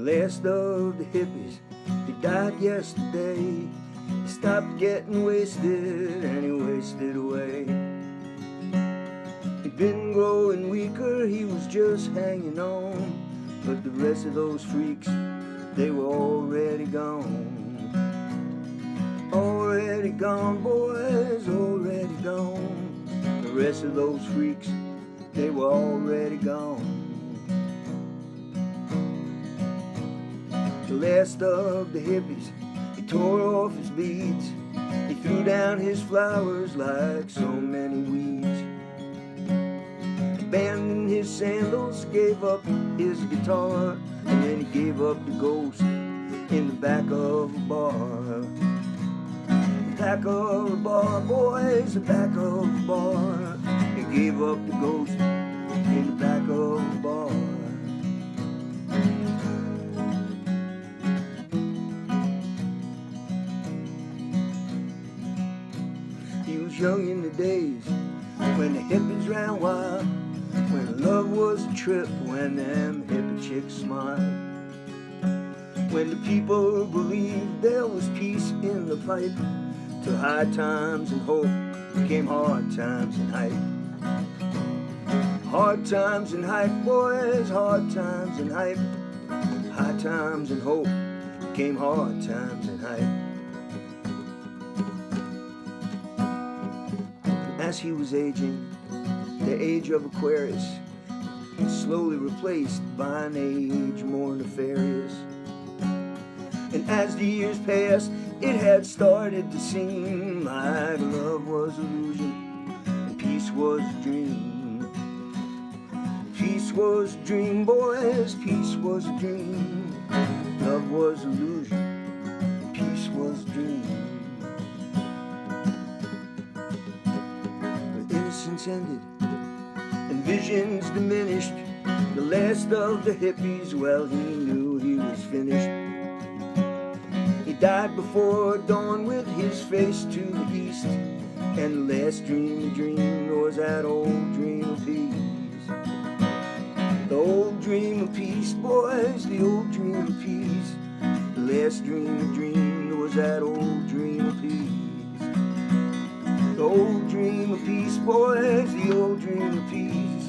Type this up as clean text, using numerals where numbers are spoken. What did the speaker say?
Last of the hippies, he died yesterday. He stopped getting wasted and he wasted away. He'd been growing weaker, he was just hanging on. But the rest of those freaks, they were already gone. Already gone, boys, already gone. The rest of those freaks, they were already gone. The last of the hippies, he tore off his beads. He threw down his flowers like so many weeds. Abandoned his sandals, gave up his guitar, and then he gave up the ghost in the back of a bar. The back of a bar, boys, the back of a bar. He gave up the ghost in the back of a bar. He was young in the days when the hippies ran wild, when love was a trip, when them hippie chicks smiled, when the people believed there was peace in the pipe, till high times and hope became hard times and hype. Hard times and hype, boys, hard times and hype. High times and hope became hard times and hype. As he was aging, the age of Aquarius was slowly replaced by an age more nefarious. And as the years passed, it had started to seem like love was illusion and peace was a dream. Peace was a dream, boys, peace was a dream. Love was illusion, peace was a dream. Innocence ended and visions diminished. The last of the hippies, well, he knew he was finished. He died before dawn with his face to the east, and the last dream he dreamed was that old dream of peace. The old dream of peace, boys, the old dream of peace. The last dream he dreamed was that old dream of peace. The old dream of peace, boys, the old dream of peace.